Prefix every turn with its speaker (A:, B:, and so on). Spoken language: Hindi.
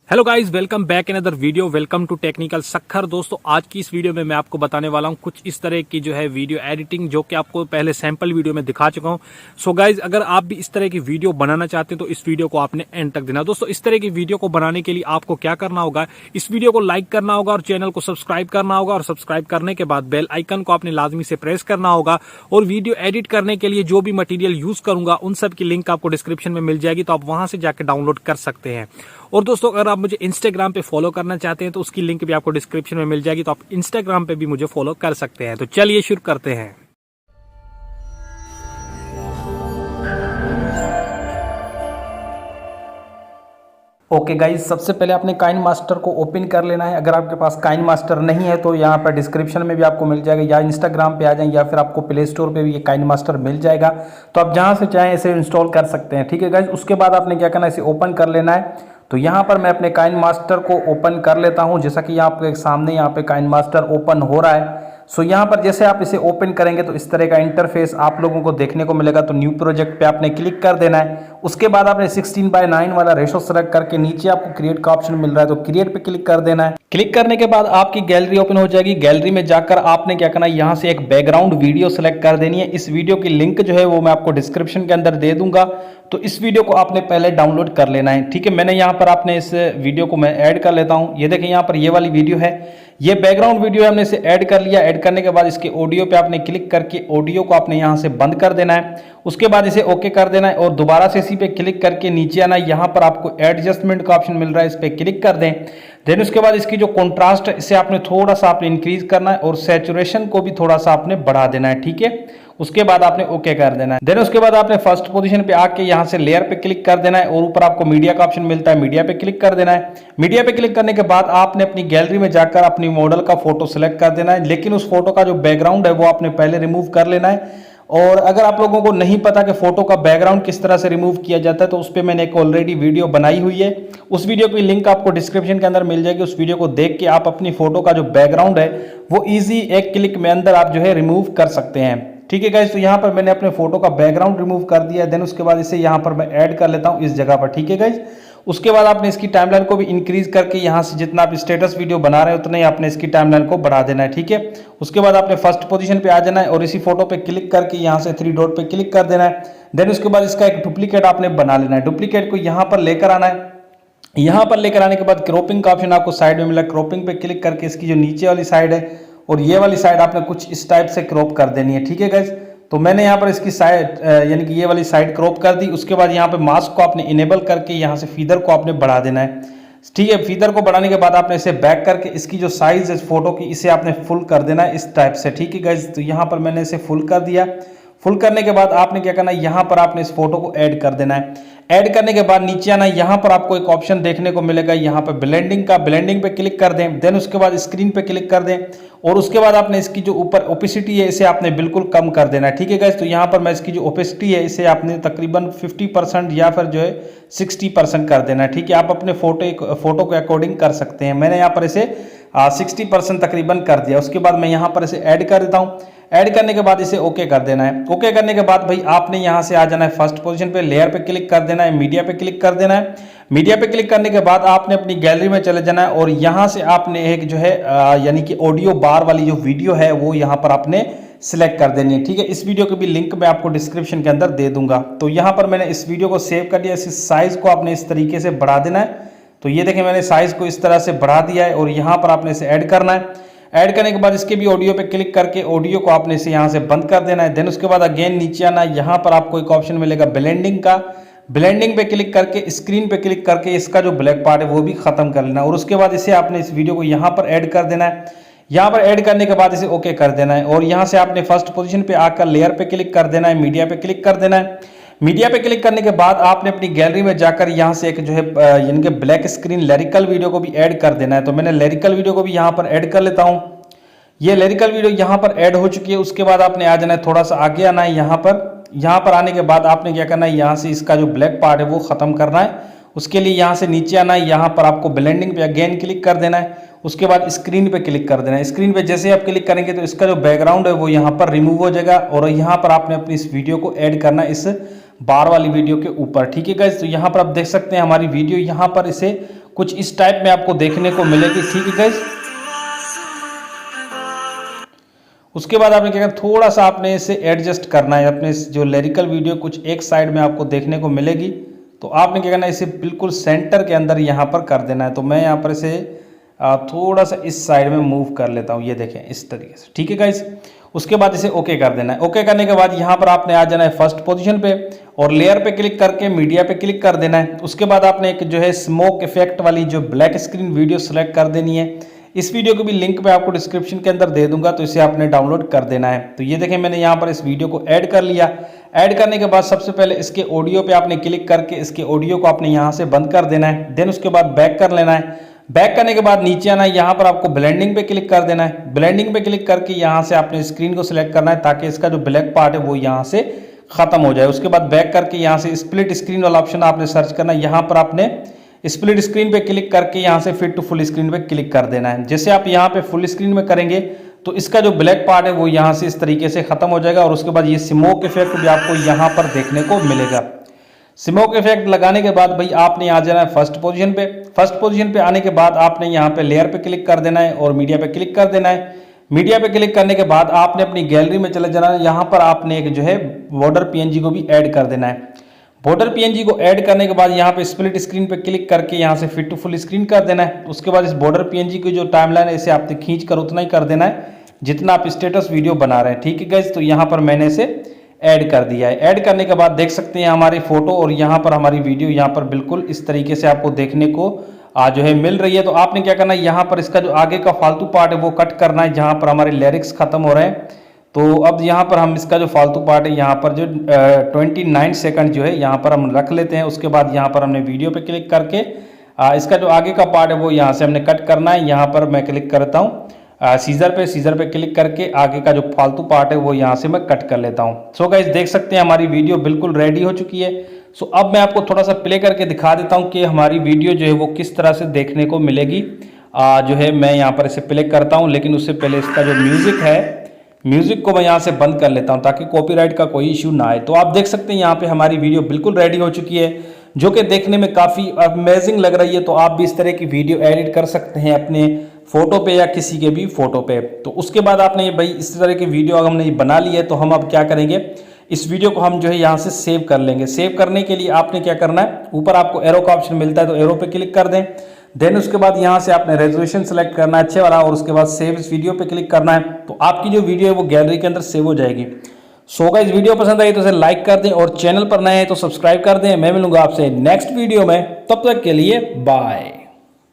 A: Hello guys, welcome back in other video. Welcome to technical Sakkhar. दोस्तों, आज की इस वीडियो में मैं आपको बताने वाला हूं कुछ इस तरह की जो है वीडियो एडिटिंग, जो कि आपको पहले सैंपल वीडियो में दिखा चुका हूं। सो गाइस, अगर आप भी इस तरह की वीडियो बनाना चाहते हैं तो इस वीडियो को आपने एंड तक देना। दोस्तों, इस तरह की वीडियो को बनाने के लिए आपको क्या करना होगा, इस वीडियो को लाइक करना होगा और चैनल को सब्सक्राइब करना होगा, और सब्सक्राइब करने के बाद बेल आइकन को आपने लाजमी से प्रेस करना होगा। और वीडियो एडिट करने के लिए जो भी मटेरियल यूज करूंगा उन सब की लिंक आपको डिस्क्रिप्शन में मिल जाएगी, तो आप वहां से जाकर डाउनलोड कर सकते हैं। और दोस्तों, अगर आप मुझे इंस्टाग्राम पे फॉलो करना चाहते हैं तो उसकी लिंक भी आपको डिस्क्रिप्शन में मिल जाएगी, तो आप इंस्टाग्राम पे भी मुझे फॉलो कर सकते हैं। तो चलिए शुरू करते हैं।
B: ओके गाइज, सबसे पहले आपने काइन मास्टर को ओपन कर लेना है। अगर आपके पास काइन मास्टर नहीं है तो यहाँ पर डिस्क्रिप्शन में भी आपको मिल जाएगा, या इंस्टाग्राम पे आ जाएं या फिर आपको प्ले स्टोर पे भी ये काइन मास्टर मिल जाएगा। तो आप जहाँ से चाहें इसे इंस्टॉल कर सकते हैं। ठीक है गाइज, उसके बाद आपने क्या करना है, इसे ओपन कर लेना है। तो यहाँ पर मैं अपने काइन मास्टर को ओपन कर लेता हूँ। जैसा कि आपके सामने यहाँ पे काइन मास्टर ओपन हो रहा है। सो यहाँ पर जैसे आप इसे ओपन करेंगे तो इस तरह का इंटरफेस आप लोगों को देखने को मिलेगा। तो न्यू प्रोजेक्ट पे आपने क्लिक कर देना है। उसके बाद आपने 16:9 वाला रेशो सेलेक्ट करके नीचे आपको क्रिएट का ऑप्शन मिल रहा है, तो क्रिएट पे क्लिक कर देना है। क्लिक करने के बाद आपकी गैलरी ओपन हो जाएगी। गैलरी में जाकर आपने क्या करना है, यहाँ से एक बैकग्राउंड वीडियो सेलेक्ट कर देनी है। इस वीडियो की लिंक जो है वो मैं आपको डिस्क्रिप्शन के अंदर दे दूंगा, तो इस वीडियो को आपने पहले डाउनलोड कर लेना है। ठीक है, मैंने यहाँ पर आपने इस वीडियो को मैं ऐड कर लेता हूँ। ये देखें, यहाँ पर ये वाली वीडियो है, ये बैकग्राउंड वीडियो है, हमने इसे ऐड कर लिया। ऐड करने के बाद इसके ऑडियो पे आपने क्लिक करके ऑडियो को आपने यहाँ से बंद कर देना है। उसके बाद इसे ओके कर देना है और दोबारा से इसी पे क्लिक करके नीचे आना है। यहाँ पर आपको एडजस्टमेंट का ऑप्शन मिल रहा है, इस पे क्लिक कर दें। देन उसके बाद इसकी जो कॉन्ट्रास्ट है इसे आपने थोड़ा सा आपने इंक्रीज करना है और सैचुरेशन को भी थोड़ा सा आपने बढ़ा देना है। ठीक है, उसके बाद आपने ओके कर देना है। देन उसके बाद आपने फर्स्ट पोजीशन पे आके यहाँ से लेयर पे क्लिक कर देना है और ऊपर आपको मीडिया का ऑप्शन मिलता है, मीडिया पे क्लिक कर देना है। मीडिया पे क्लिक करने के बाद आपने अपनी गैलरी में जाकर अपनी मॉडल का फोटो सेलेक्ट कर देना है, लेकिन उस फोटो का जो बैकग्राउंड है वो आपने पहले रिमूव कर लेना है। और अगर आप लोगों को नहीं पता कि फोटो का बैकग्राउंड किस तरह से रिमूव किया जाता है तो उस पर मैंने एक ऑलरेडी वीडियो बनाई हुई है, उस वीडियो की लिंक आपको डिस्क्रिप्शन के अंदर मिल जाएगी। उस वीडियो को देख के आप अपनी फोटो का जो बैकग्राउंड है वो इजी एक क्लिक में अंदर आप जो है रिमूव कर सकते हैं। ठीक है गाइस, तो यहाँ पर मैंने अपने फोटो का बैकग्राउंड रिमूव कर दिया है। देन उसके बाद इसे यहाँ पर मैं ऐड कर लेता हूँ इस जगह पर। ठीक है गाइस, उसके बाद आपने इसकी टाइमलाइन को भी इंक्रीज करके यहाँ से जितना आप स्टेटस वीडियो बना रहे हो उतना ही आपने इसकी टाइमलाइन को बढ़ा देना है। ठीक है, उसके बाद आपने फर्स्ट पोजीशन पे आ जाना है और इसी फोटो पे क्लिक करके यहाँ से 3 डॉट पे क्लिक कर देना है। देन उसके बाद इसका एक डुप्लीकेट आपने बना लेना है। डुप्लीकेट को यहाँ पर लेकर आना है। यहाँ पर लेकर आने के बाद क्रॉपिंग का ऑप्शन आपको साइड में मिला, क्रॉपिंग पे क्लिक करके इसकी जो नीचे वाली साइड है और ये वाली साइड आपने कुछ इस टाइप से क्रॉप कर देनी है। ठीक है गाइस, तो मैंने यहाँ पर इसकी साइड यानी कि ये वाली साइड क्रॉप कर दी। उसके बाद यहाँ पे मास्क को आपने इनेबल करके यहाँ से फीदर को आपने बढ़ा देना है। ठीक है, फीदर को बढ़ाने के बाद आपने इसे बैक करके इसकी जो साइज है फोटो की इसे आपने फुल कर देना है इस टाइप से। ठीक है गाइस, तो यहाँ पर मैंने इसे फुल कर दिया। फुल करने के बाद आपने क्या करना है, यहाँ पर आपने इस फोटो को ऐड कर देना है। ऐड करने के बाद नीचे आना है, यहाँ पर आपको एक ऑप्शन देखने को मिलेगा, यहाँ पर ब्लेंडिंग का, ब्लेंडिंग पे क्लिक कर दें। देन उसके बाद स्क्रीन पे क्लिक कर दें और उसके बाद आपने इसकी जो ऊपर ओपेसिटी है इसे आपने बिल्कुल कम कर देना है। ठीक है गाइस, तो यहाँ पर मैं इसकी जो ओपेसिटी है इसे आपने तकरीबन 50% या फिर जो है 60% कर देना है। ठीक है, आप अपने फोटो के अकॉर्डिंग कर सकते हैं। मैंने यहाँ पर इसे 60% तकरीबन कर दिया। उसके बाद मैं यहाँ पर इसे ऐड कर देता हूँ। ऐड करने के बाद इसे ओके कर देना है। ओके करने के बाद भाई आपने यहाँ से आ जाना है फर्स्ट पोजीशन पे, लेयर पे क्लिक कर देना है, मीडिया पे क्लिक कर देना है। मीडिया पे क्लिक करने के बाद आपने अपनी गैलरी में चले जाना है और यहाँ से आपने एक जो है यानी कि ऑडियो बार वाली जो वीडियो है वो यहाँ पर आपने सिलेक्ट कर देनी है। ठीक है, इस वीडियो की भी लिंक मैं आपको डिस्क्रिप्शन के अंदर दे दूंगा। तो यहाँ पर मैंने इस वीडियो को सेव कर दिया। इस साइज को आपने इस तरीके से बढ़ा देना है। तो ये देखें, मैंने साइज को इस तरह से बढ़ा दिया है और यहाँ पर आपने इसे ऐड करना है। ऐड करने के बाद इसके भी ऑडियो पे क्लिक करके ऑडियो को आपने इसे यहाँ से बंद कर देना है। देन उसके बाद अगेन नीचे आना है, यहाँ पर आपको एक ऑप्शन मिलेगा ब्लेंडिंग का। ब्लेंडिंग पे क्लिक करके स्क्रीन पे क्लिक करके इसका जो ब्लैक पार्ट है वो भी खत्म कर लेना और उसके बाद इसे आपने इस वीडियो को यहाँ पर ऐड कर देना है। यहाँ पर ऐड करने के बाद इसे ओके कर देना है और यहाँ से आपने फर्स्ट पोजीशन पे आकर लेयर पे क्लिक कर देना है, मीडिया पे क्लिक कर देना है। मीडिया पे क्लिक करने के बाद आपने अपनी गैलरी में जाकर यहाँ से एक जो है यानी कि ब्लैक स्क्रीन लिरिकल वीडियो को भी ऐड कर देना है। तो मैंने लिरिकल वीडियो को भी यहाँ पर ऐड कर लेता हूँ। ये लिरिकल वीडियो यहाँ पर ऐड हो चुकी है। उसके बाद आपने आ जाना है, थोड़ा सा आगे आना है। यहाँ पर आने के बाद आपने क्या करना है, यहाँ से इसका जो ब्लैक पार्ट है वो खत्म करना है। उसके लिए यहाँ से नीचे आना है, यहाँ पर आपको ब्लेंडिंग पे अगेन क्लिक कर देना है। उसके बाद स्क्रीन पे क्लिक कर देना है। स्क्रीन पे जैसे आप क्लिक करेंगे तो इसका जो बैकग्राउंड है वो यहाँ पर रिमूव हो जाएगा और यहाँ पर आपने अपनी इस वीडियो को ऐड करना है इस बार वाली वीडियो के ऊपर। ठीक है गाइस, तो यहाँ पर आप देख सकते हैं हमारी वीडियो यहाँ पर इसे कुछ इस टाइप में आपको देखने को मिलेगी। ठीक है गाइस, उसके बाद आपने क्या करना, थोड़ा सा आपने इसे एडजस्ट करना है। अपने जो लिरिकल वीडियो कुछ एक साइड में आपको देखने को मिलेगी, तो आपने क्या करना है, इसे बिल्कुल सेंटर के अंदर यहाँ पर कर देना है। तो मैं यहाँ पर इसे थोड़ा सा इस साइड में मूव कर लेता हूँ, ये देखें इस तरीके से। ठीक है गाइस, उसके बाद इसे ओके कर देना है। ओके करने के बाद यहाँ पर आपने आ जाना है फर्स्ट पोजीशन पे और लेयर पे क्लिक करके मीडिया पे क्लिक कर देना है। उसके बाद आपने एक जो है स्मोक इफेक्ट वाली जो ब्लैक स्क्रीन वीडियो सेलेक्ट कर देनी है। इस वीडियो को भी लिंक मैं आपको डिस्क्रिप्शन के अंदर दे दूंगा, तो इसे आपने डाउनलोड कर देना है। तो ये देखें मैंने यहाँ पर इस वीडियो को ऐड कर लिया। ऐड करने के बाद सबसे पहले इसके ऑडियो पे आपने क्लिक करके इसके ऑडियो को आपने यहाँ से बंद कर देना है। देन उसके बाद बैक कर लेना है। बैक करने के बाद नीचे आना है, यहाँ पर आपको ब्लेंडिंग पे क्लिक कर देना है। ब्लेंडिंग पे क्लिक करके यहाँ से आपने स्क्रीन को सिलेक्ट करना है ताकि इसका जो ब्लैक पार्ट है वो यहाँ से खत्म हो जाए। उसके बाद बैक करके यहाँ से स्प्लिट स्क्रीन वाला ऑप्शन आपने सर्च करना है। यहाँ पर आपने स्प्लिट स्क्रीन पे क्लिक करके यहाँ से फिट टू फुल स्क्रीन पे क्लिक कर देना है। जैसे आप यहाँ पे फुल स्क्रीन में करेंगे तो इसका जो ब्लैक पार्ट है वो यहाँ से इस तरीके से खत्म हो जाएगा और उसके बाद ये स्मोक इफेक्ट भी आपको यहाँ पर देखने को मिलेगा। स्मोक इफेक्ट लगाने के बाद भाई आपने आ जाना है फर्स्ट पोजीशन पे। फर्स्ट पोजीशन पे आने के बाद आपने यहाँ पे लेयर पे क्लिक कर देना है और मीडिया पे क्लिक कर देना है। मीडिया पे क्लिक करने के बाद आपने अपनी गैलरी में चले जाना है। यहाँ पर आपने एक जो है बॉर्डर पीएनजी को भी ऐड कर देना है। बॉर्डर पीएनजी को ऐड करने के बाद यहाँ पे स्प्लिट स्क्रीन पे क्लिक करके यहाँ से फिट टू फुल स्क्रीन कर देना है। उसके बाद इस बॉर्डर पीएनजी की जो टाइमलाइन है इसे आपने खींच कर उतना ही कर देना है जितना आप स्टेटस वीडियो बना रहे हैं। ठीक है गाइस, तो यहाँ पर मैंने इसे ऐड कर दिया है। ऐड करने के बाद देख सकते हैं हमारी फोटो और यहाँ पर हमारी वीडियो यहाँ पर बिल्कुल इस तरीके से आपको देखने को जो है मिल रही है। तो आपने क्या करना है, यहाँ पर इसका जो आगे का फालतू पार्ट है वो कट करना है जहाँ पर हमारे लिरिक्स खत्म हो रहे हैं। तो अब यहाँ पर हम इसका जो फालतू पार्ट है यहाँ पर जो 29 सेकंड जो है यहाँ पर हम रख लेते हैं। उसके बाद यहाँ पर हमने वीडियो पे क्लिक करके इसका जो आगे का पार्ट है वो यहाँ से हमने कट करना है। यहाँ पर मैं क्लिक करता हूँ सीजर पे क्लिक करके आगे का जो फालतू पार्ट है वो यहाँ से मैं कट कर लेता हूँ। सो गाइस देख सकते हैं हमारी वीडियो बिल्कुल रेडी हो चुकी है। सो अब मैं आपको थोड़ा सा प्ले करके दिखा देता हूँ कि हमारी वीडियो जो है वो किस तरह से देखने को मिलेगी। जो है मैं यहाँ पर इसे प्ले करता हूँ, लेकिन उससे पहले इसका जो म्यूजिक है म्यूजिक को मैं यहाँ से बंद कर लेता हूँ ताकि कॉपीराइट का कोई इश्यू ना आए। तो आप देख सकते हैं यहाँ पे हमारी वीडियो बिल्कुल रेडी हो चुकी है जो कि देखने में काफ़ी अमेजिंग लग रही है। तो आप भी इस तरह की वीडियो एडिट कर सकते हैं अपने फोटो पे या किसी के भी फोटो पे। तो उसके बाद आपने भाई इस तरह की वीडियो अगर हमने बना ली है तो हम अब क्या करेंगे, इस वीडियो को हम जो है यहाँ से सेव कर लेंगे। सेव करने के लिए आपने क्या करना है, ऊपर आपको एरो का ऑप्शन मिलता है तो एरो पे क्लिक कर दें। देन उसके बाद यहाँ से आपने रेजोल्यूशन सेलेक्ट करना है अच्छे वाला और उसके बाद सेव इस वीडियो पे क्लिक करना है। तो आपकी जो वीडियो है वो गैलरी के अंदर सेव हो जाएगी। सो गाइस वीडियो पसंद आई तो इसे लाइक कर दें और चैनल पर नए हैं तो सब्सक्राइब कर दें। मैं मिलूंगा आपसे नेक्स्ट वीडियो में, तब तक के लिए बाय।